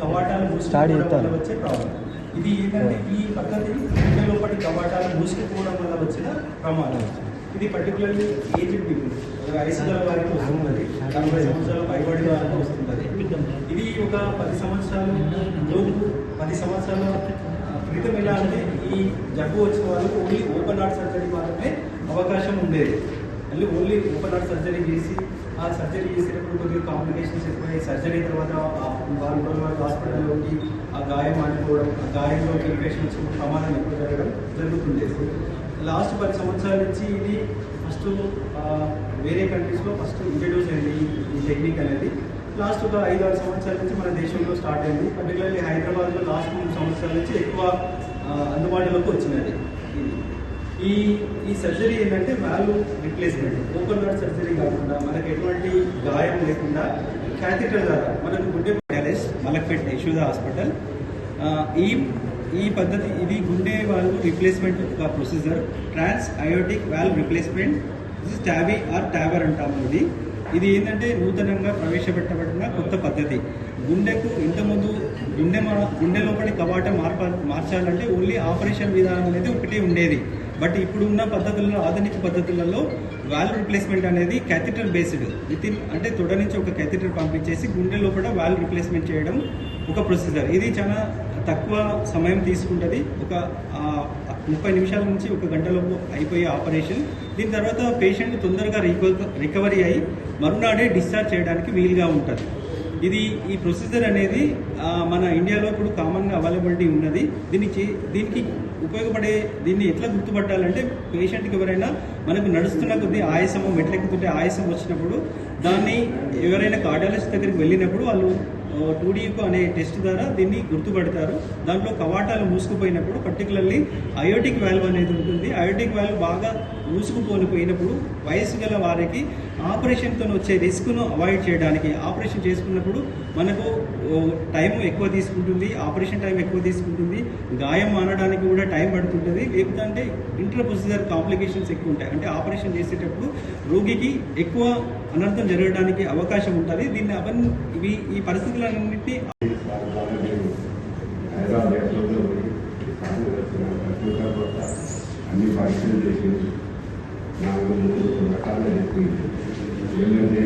కవాటాలు మూసుకోవడం వచ్చే ప్రాబ్లం ఇది. ఏంటంటే ఈ పద్ధతి గుండె లోపలి కవాటాలు మూసుకుపోవడం వల్ల వచ్చిన ప్రమాదం. ఇది పర్టికులర్లీ ఏజ్డ్ పీపుల్, వయసు గల వారికి వస్తుంది, 40 సంవత్సరాల పైబడి వారికి వస్తుంది. ఇది ఒక 10 సంవత్సరాలు లోపు 10 సంవత్సరాల క్రితం ఎలా అంటే ఈ జబ్బు వచ్చిన వాళ్ళకి ఓన్లీ ఓపెన్ హార్ట్ సర్జరీ మాత్రమే అవకాశం ఉండేది. మళ్ళీ ఓన్లీ ఓపెన్ హార్ట్ సర్జరీ చేసి ఆ సర్జరీ చేసేటప్పుడు కొద్దిగా కాంప్లికేషన్స్ ఎక్కువయ్యాయి. సర్జరీ తర్వాత వారం రోజుల వరకు హాస్పిటల్లోకి ఆ గాయం ఆడిపోవడం, ఆ గాయంలోకి ఇన్ఫెక్షన్ వచ్చిన ప్రమాదం ఎక్కువ జరుగుతుండేది. లాస్ట్ 10 సంవత్సరాల నుంచి ఇది ఫస్ట్ వేరే కంట్రీస్లో ఫస్ట్ ఇంట్రడ్యూస్ అయింది ఈ టెక్నిక్ అనేది. లాస్ట్ ఒక 5-6 సంవత్సరాల నుంచి మన దేశంలో స్టార్ట్ అయింది. పర్టికులర్లీ హైదరాబాద్లో లాస్ట్ 3 సంవత్సరాల నుంచి ఎక్కువ అందుబాటులోకి వచ్చినది. ఈ సర్జరీ ఏంటంటే valve replacement, open heart surgery కాకుండా మనకు ఎటువంటి గాయం లేకుండా క్యాథెటర్ ద్వారా మనకు గుండె ప్యాలెస్ మలక్పేట్ యశోద హాస్పిటల్ ఈ పద్ధతి ఇది గుండె వాల్వ్ రిప్లేస్మెంట్ ఒక procedure. Trans aortic valve replacement TAVI or TAVR అంటాము. ఇది ఏంటంటే నూతనంగా ప్రవేశపెట్టబడిన కొత్త పద్ధతి. గుండెకు ఇంతకుముందు గుండె లోపలి కవాటం మార్చాలంటే ఓన్లీ ఆపరేషన్ విధానం అనేది ఒకటే ఉండేది. బట్ ఇప్పుడున్న పద్ధతుల్లో, ఆధునిక పద్ధతులలో వాల్వ్ రిప్లేస్మెంట్ అనేది క్యాథెటర్ బేస్డ్ అంటే తొడ నుంచి ఒక క్యాథెటర్ పంపించేసి గుండె లోపల వాల్వ్ రిప్లేస్మెంట్ చేయడం ఒక ప్రొసీజర్. ఇది చాలా తక్కువ సమయం తీసుకుంటుంది. ఒక 30 నిమిషాల నుంచి 1 గంటలోపు అయిపోయే ఆపరేషన్. దీని తర్వాత పేషెంట్ తొందరగా రికవరీ అయ్యి మరునాడే డిశ్చార్జ్ చేయడానికి వీలుగా ఉంటుంది. ఈ ప్రొసీజర్ అనేది మన ఇండియాలో ఇప్పుడు కామన్గా అవైలబిలిటీ ఉన్నది. దీనికి ఉపయోగపడే దీన్ని ఎట్లా గుర్తుపట్టాలంటే పేషెంట్కి ఎవరైనా మనకు నడుస్తున్న కొద్దీ ఆయాసము, మెట్లెక్కుతుంటే ఆయాసం వచ్చినప్పుడు దాన్ని ఎవరైనా కార్డియాలజిస్ట్ దగ్గరికి వెళ్ళినప్పుడు వాళ్ళు 2D అనే టెస్ట్ ద్వారా దీన్ని గుర్తుపడతారు. దాంట్లో కవాటాలు మూసుకుపోయినప్పుడు పర్టికులర్లీ అయోటిక్ వాల్వ్ అనేది ఉంటుంది. అయోటిక్ వాల్వ్ బాగా మూసుకుపోయినప్పుడు వయసు గల వారికి ఆపరేషన్తో వచ్చే రిస్క్ను అవాయిడ్ చేయడానికి ఆపరేషన్ చేసుకున్నప్పుడు మనకు టైం ఎక్కువ తీసుకుంటుంది, ఆపరేషన్ టైం ఎక్కువ తీసుకుంటుంది, గాయం మానడానికి కూడా టైం పడుతుంటుంది. లేకపోతే ఇంటర్ ప్రొసీజర్ కాంప్లికేషన్స్ ఎక్కువ ఉంటాయి. అంటే ఆపరేషన్ చేసేటప్పుడు రోగికి ఎక్కువ అనర్థం జరగడానికి అవకాశం ఉంటుంది. ఈ పరిస్థితులన్నింటినీ అన్ని పరీక్షలు చేసి 4 రకాలుగా చెప్పి ఏంటంటే